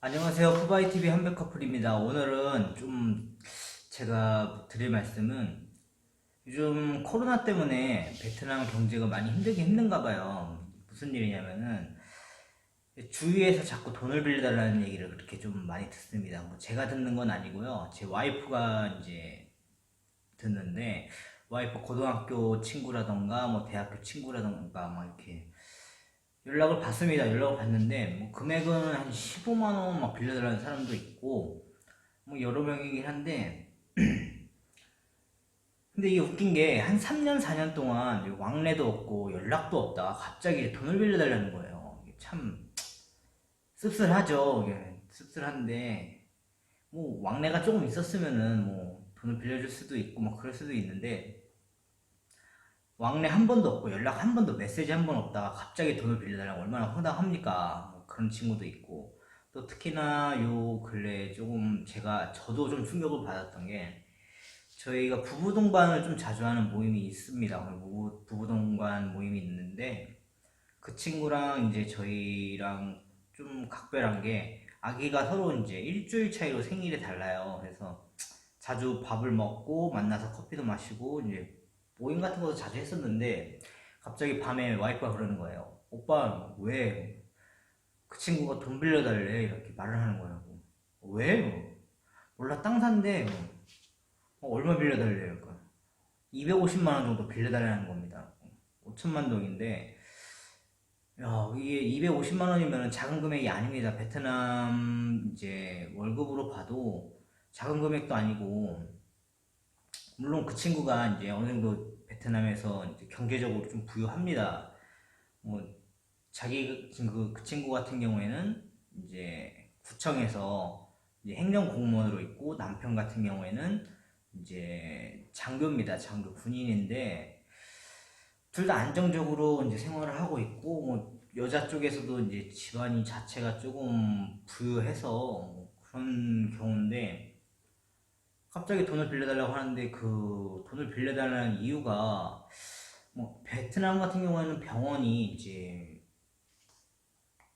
안녕하세요. 푸바이TV 한백커플입니다. 오늘은 좀 제가 드릴 말씀은 요즘 코로나 때문에 베트남 경제가 많이 힘들긴 힘든가 봐요. 무슨 일이냐면은 주위에서 자꾸 돈을 빌려달라는 얘기를 그렇게 좀 많이 듣습니다. 뭐 제가 듣는 건 아니고요. 제 와이프가 이제 듣는데, 와이프 고등학교 친구라던가 뭐 대학교 친구라던가 막 이렇게 연락을 받습니다. 연락을 받는데 뭐 금액은 한 15만 원 막 빌려달라는 사람도 있고 뭐 여러 명이긴 한데, 근데 이게 웃긴 게 한 3년 4년 동안 왕래도 없고 연락도 없다가 갑자기 돈을 빌려달라는 거예요. 이게 참 씁쓸하죠. 이게 씁쓸한데 뭐 왕래가 조금 있었으면은 뭐 돈을 빌려줄 수도 있고 막 그럴 수도 있는데, 왕래 한 번도 없고 연락 한 번도, 메시지 한 번 없다가 갑자기 돈을 빌려달라고 얼마나 황당합니까? 뭐 그런 친구도 있고, 또 특히나 요 근래 조금 저도 좀 충격을 받았던 게, 저희가 부부 동반을 좀 자주 하는 모임이 있습니다. 부부 동반 모임이 있는데, 그 친구랑 이제 저희랑 좀 각별한 게, 아기가 서로 이제 일주일 차이로 생일이 달라요. 그래서 자주 밥을 먹고 만나서 커피도 마시고 이제 모임 같은 것도 자주 했었는데, 갑자기 밤에 와이프가 그러는 거예요. 오빠 왜 그 친구가 돈 빌려달래 이렇게 말을 하는 거라고. 왜? 몰라, 땅 산대. 얼마 빌려달래요? 그러니까 250만 원 정도 빌려달라는 겁니다. 5천만 동인데, 야, 이게 250만 원이면 작은 금액이 아닙니다. 베트남 이제 월급으로 봐도 작은 금액도 아니고, 물론 그 친구가 이제 어느 정도 베트남에서 이제 경제적으로 좀 부유합니다. 뭐 그 친구 같은 경우에는 이제 구청에서 이제 행정공무원으로 있고, 남편 같은 경우에는 이제 장교입니다. 장교 군인인데, 둘 다 안정적으로 이제 생활을 하고 있고, 뭐 여자 쪽에서도 이제 집안이 자체가 조금 부유해서 뭐 그런 경우인데, 갑자기 돈을 빌려달라고 하는데, 그 돈을 빌려달라는 이유가 뭐 베트남 같은 경우에는 병원이 이제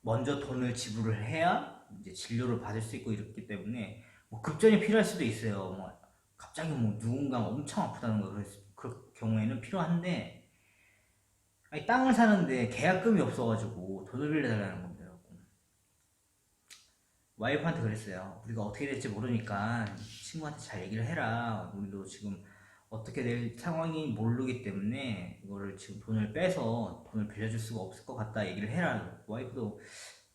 먼저 돈을 지불을 해야 이제 진료를 받을 수 있고 이렇기 때문에 뭐 급전이 필요할 수도 있어요. 뭐 갑자기 뭐 누군가 엄청 아프다는 거, 그 경우에는 필요한데, 아니 땅을 사는데 계약금이 없어가지고 돈을 빌려달라는 겁니다. 와이프한테 그랬어요. 우리가 어떻게 될지 모르니까 친구한테 잘 얘기를 해라. 우리도 지금 어떻게 될 상황이 모르기 때문에 이거를 지금 돈을 빼서 돈을 빌려줄 수가 없을 것 같다 얘기를 해라. 와이프도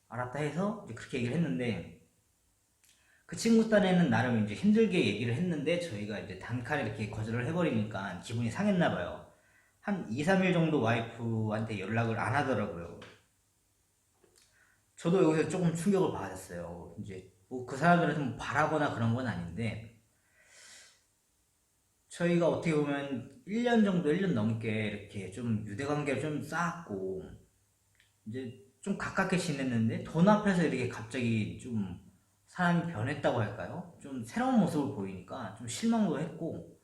알았다 해서 이제 그렇게 얘기를 했는데, 그 친구 딴에는 나름 이제 힘들게 얘기를 했는데 저희가 이제 단칼에 이렇게 거절을 해버리니까 기분이 상했나 봐요. 한 2, 3일 정도 와이프한테 연락을 안 하더라고요. 저도 여기서 조금 충격을 받았어요. 이제 뭐 그 사람들한테 뭐 바라거나 그런 건 아닌데, 저희가 어떻게 보면 1년 정도, 1년 넘게 이렇게 좀 유대관계를 좀 쌓았고, 이제 좀 가깝게 지냈는데, 돈 앞에서 이렇게 갑자기 좀 사람이 변했다고 할까요? 좀 새로운 모습을 보이니까 좀 실망도 했고,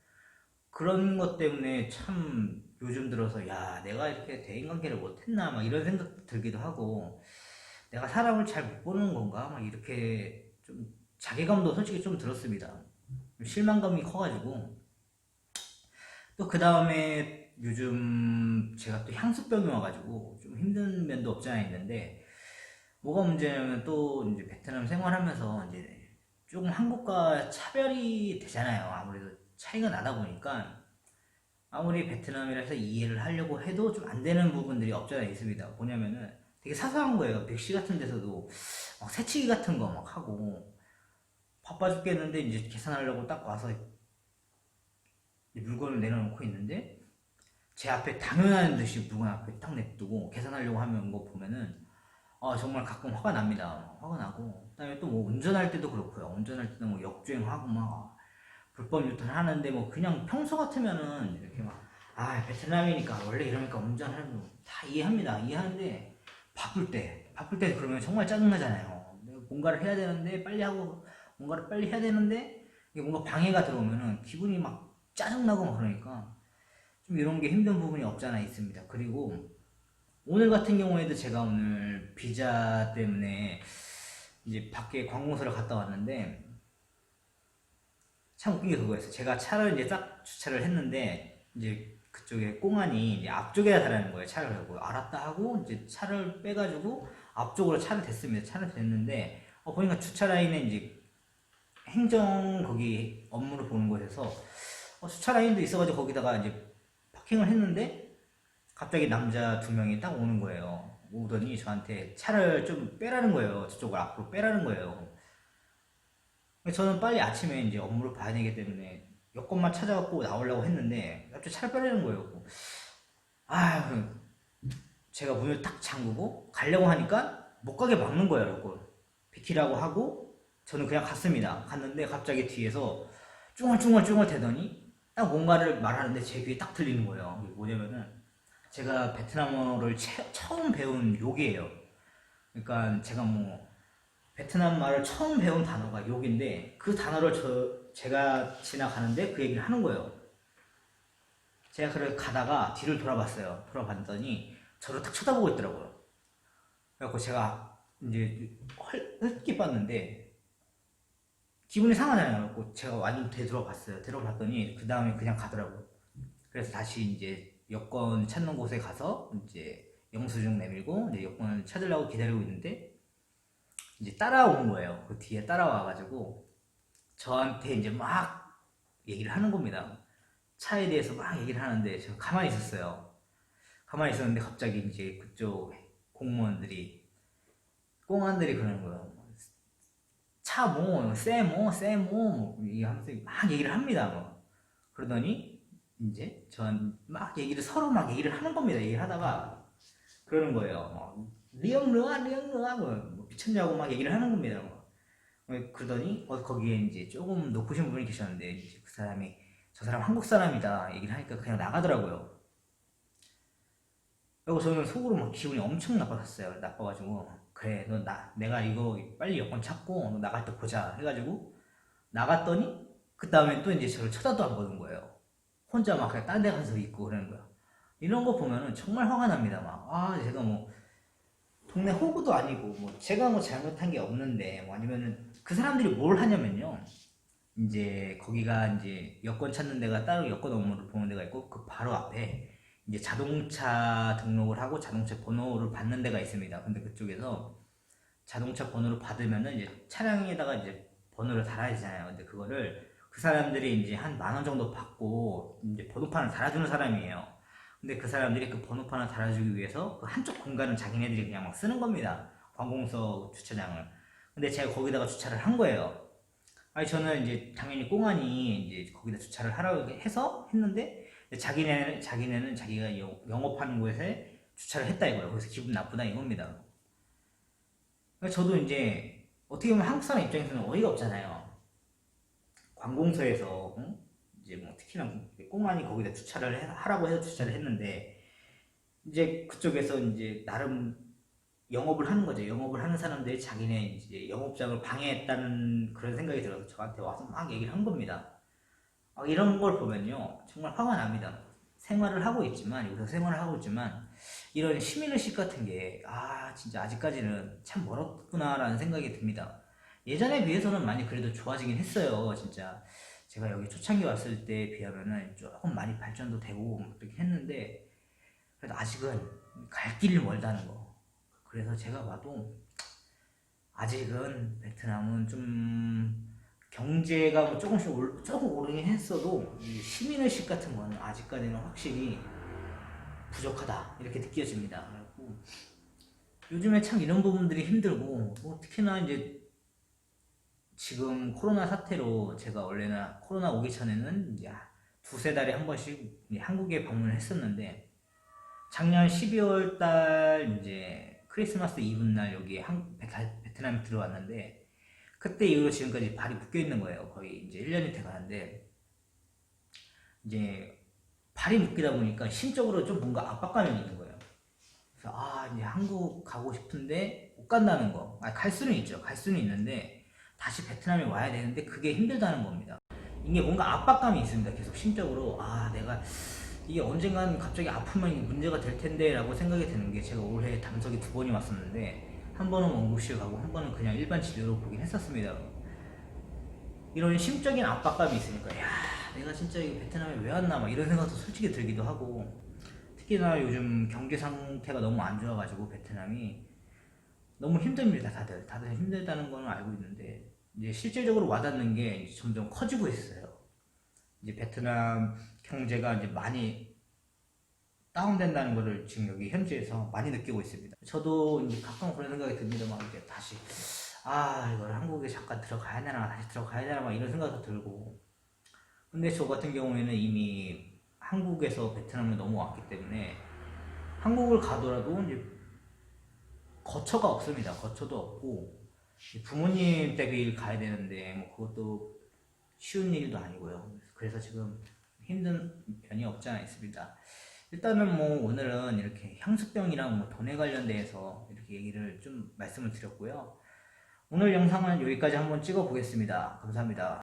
그런 것 때문에 참 요즘 들어서, 야, 내가 이렇게 대인관계를 못했나 막 이런 생각 들기도 하고, 내가 사람을 잘 못 보는 건가 막 이렇게 좀 자괴감도 솔직히 좀 들었습니다. 실망감이 커가지고. 또 그 다음에 요즘 제가 또 향수병이 와가지고 좀 힘든 면도 없지 않아 있는데, 뭐가 문제냐면 또 이제 베트남 생활하면서 이제 조금 한국과 차별이 되잖아요. 아무래도 차이가 나다 보니까 아무리 베트남이라 해서 이해를 하려고 해도 좀 안 되는 부분들이 없지 않아 있습니다. 뭐냐면은 되게 사소한 거예요. 백시 같은 데서도 막 새치기 같은 거 막 하고, 바빠 죽겠는데 이제 계산하려고 딱 와서 물건을 내려놓고 있는데, 제 앞에 당연한 듯이 물건 앞에 딱 냅두고 계산하려고 하는 거 보면은 정말 가끔 화가 납니다. 화가 나고, 그다음에 또 뭐 운전할 때도 그렇고요. 운전할 때도 뭐 역주행하고 막 불법 유턴하는데, 뭐 그냥 평소 같으면은 이렇게 막, 베트남이니까 원래 이러니까 운전하는 거 다 이해합니다. 이해하는데, 바쁠 때 그러면 정말 짜증나잖아요. 내가 뭔가를 해야 되는데 빨리 하고, 뭔가를 빨리 해야 되는데 이게 뭔가 방해가 들어오면은 기분이 막 짜증나고 막 그러니까 좀 이런 게 힘든 부분이 없잖아 있습니다. 그리고 오늘 같은 경우에도 제가 오늘 비자 때문에 이제 밖에 관공서를 갔다 왔는데 참 웃긴 게 그거였어요. 제가 차를 이제 딱 주차를 했는데 이제 그쪽에 공안이 이제 앞쪽에다 달라는 거예요. 차를 하고 알았다 하고 이제 차를 빼가지고 앞쪽으로 차를 댔습니다. 차를 댔는데 보니까 주차 라인에 이제 행정 거기 업무를 보는 곳에서 주차 라인도 있어가지고 거기다가 이제 파킹을 했는데 갑자기 남자 두 명이 딱 오는 거예요. 오더니 저한테 차를 좀 빼라는 거예요. 저쪽을 앞으로 빼라는 거예요. 저는 빨리 아침에 이제 업무를 봐야 되기 때문에 여권만 찾아갖고 나오려고 했는데 갑자기 차를 빼라는 거예요. 아, 제가 문을 딱 잠그고 가려고 하니까 못 가게 막는 거예요. 여권 비키라고 하고 저는 그냥 갔습니다. 갔는데 갑자기 뒤에서 쭝얼쭝얼 대더니 딱 뭔가를 말하는데 제 귀에 딱 들리는 거예요. 이게 뭐냐면은 제가 베트남어를 처음 배운 욕이에요. 그러니까 제가 뭐 베트남 말을 처음 배운 단어가 욕인데 그 단어를 제가 지나가는데 그 얘기를 하는 거예요. 제가 그래 가다가 뒤를 돌아봤어요. 돌아봤더니 저를 딱 쳐다보고 있더라고요. 그래갖고 제가 이제 헐게 봤는데 기분이 상하잖아요. 그래갖고 제가 완전 되돌아봤어요. 되돌아봤더니 그 다음에 그냥 가더라고요. 그래서 다시 이제 여권 찾는 곳에 가서 이제 영수증 내밀고 이제 여권을 찾으려고 기다리고 있는데 이제 따라온 거예요. 그 뒤에 따라와가지고 저한테 이제 막 얘기를 하는 겁니다. 차에 대해서 막 얘기를 하는데 제가 가만히 있었어요. 가만히 있었는데 갑자기 이제 그쪽 공무원들이 공안들이 그러는 거예요. 차 뭐, 쎄뭐, 이게 하면서 막 얘기를 합니다. 뭐. 그러더니 이제 전 막 얘기를 서로 막 얘기를 하는 겁니다. 얘기를 하다가 그러는 거예요. 리엉르아 뭐 미쳤냐고 막 얘기를 하는 겁니다. 그러더니 거기에 이제 조금 높으신 분이 계셨는데 이제 그 사람이 저 사람 한국 사람이다 얘기를 하니까 그냥 나가더라고요. 그리고 저는 속으로 막 기분이 엄청 나빴어요. 나빠가지고 그래 내가 이거 빨리 여권 찾고 너 나갈 때 보자 해가지고 나갔더니 그 다음에 또 이제 저를 쳐다도 안 보는 거예요. 혼자 막 그냥 딴 데 가서 있고 그러는 거야. 이런 거 보면은 정말 화가 납니다. 제가 뭐 동네 호구도 아니고 뭐 제가 뭐 잘못한 게 없는데 뭐 아니면은 그 사람들이 뭘 하냐면요. 이제 거기가 이제 여권 찾는 데가 따로 여권 업무를 보는 데가 있고 그 바로 앞에 이제 자동차 등록을 하고 자동차 번호를 받는 데가 있습니다. 근데 그쪽에서 자동차 번호를 받으면은 이제 차량에다가 이제 번호를 달아야 되잖아요. 근데 그거를 그 사람들이 이제 한 10,000원 정도 받고 이제 번호판을 달아주는 사람이에요. 근데 그 사람들이 그 번호판을 달아주기 위해서 그 한쪽 공간은 자기네들이 그냥 막 쓰는 겁니다. 관공서 주차장을. 근데 제가 거기다가 주차를 한 거예요. 아니 저는 이제 당연히 꽁안이 이제 거기다 주차를 하라고 해서 했는데 자기네는 자기가 영업하는 곳에 주차를 했다 이거예요. 그래서 기분 나쁘다 이겁니다. 그러니까 저도 이제 어떻게 보면 한국 사람 입장에서는 어이가 없잖아요. 관공서에서 이제 뭐 특히나 꽁안이 거기다 주차를 하라고 해서 주차를 했는데 이제 그쪽에서 이제 나름 영업을 하는 거죠. 영업을 하는 사람들이 자기네 이제 영업장을 방해했다는 그런 생각이 들어서 저한테 와서 막 얘기를 한 겁니다. 이런 걸 보면요 정말 화가 납니다. 생활을 하고 있지만 여기서 생활을 하고 있지만 이런 시민의식 같은 게 진짜 아직까지는 참 멀었구나라는 생각이 듭니다. 예전에 비해서는 많이 그래도 좋아지긴 했어요. 진짜 제가 여기 초창기 왔을 때 비하면은 조금 많이 발전도 되고 그렇게 했는데 그래도 아직은 갈 길이 멀다는 거. 그래서 제가 봐도 아직은 베트남은 좀 경제가 뭐 조금 오르긴 했어도 이 시민의식 같은 거는 아직까지는 확실히 부족하다 이렇게 느껴집니다. 그래갖고 요즘에 참 이런 부분들이 힘들고 뭐 특히나 이제 지금 코로나 사태로 제가 원래는 코로나 오기 전에는 이제 두세 달에 한 번씩 한국에 방문을 했었는데 작년 12월 달 이제 크리스마스 이브 날 여기 베트남에 들어왔는데 그때 이후로 지금까지 발이 묶여 있는 거예요. 거의 이제 1년이 돼 가는데 이제 발이 묶이다 보니까 심적으로 좀 뭔가 압박감이 있는 거예요. 그래서 이제 한국 가고 싶은데 못 간다는 거. 갈 수는 있죠. 갈 수는 있는데 다시 베트남에 와야 되는데 그게 힘들다는 겁니다. 이게 뭔가 압박감이 있습니다. 계속 심적으로 내가 이게 언젠간 갑자기 아프면 문제가 될 텐데 라고 생각이 드는 게 제가 올해 담석이 2번이 왔었는데 한 번은 응급실 가고 한 번은 그냥 일반 진료로 보긴 했었습니다. 이런 심적인 압박감이 있으니까 야 내가 진짜 이 베트남에 왜 왔나 막 이런 생각도 솔직히 들기도 하고, 특히나 요즘 경제 상태가 너무 안 좋아가지고 베트남이 너무 힘듭니다. 다들 힘들다는 거는 알고 있는데 이제 실질적으로 와닿는 게 이제 점점 커지고 있어요. 이제 베트남 경제가 이제 많이 다운된다는 것을 지금 여기 현지에서 많이 느끼고 있습니다. 저도 이제 가끔 그런 생각이 듭니다. 막 이제 다시 이걸 한국에 잠깐 들어가야 되나 다시 들어가야 되나 막 이런 생각도 들고. 근데 저 같은 경우에는 이미 한국에서 베트남을 넘어왔기 때문에 한국을 가더라도 이제 거처가 없습니다. 거처도 없고 부모님 댁을 가야 되는데 뭐 그것도 쉬운 일도 아니고요. 그래서 지금 힘든 편이 없지 않아 있습니다. 일단은 뭐 오늘은 이렇게 향수병이랑 뭐 돈에 관련돼서 이렇게 얘기를 좀 말씀을 드렸고요. 오늘 영상은 여기까지 한번 찍어 보겠습니다. 감사합니다.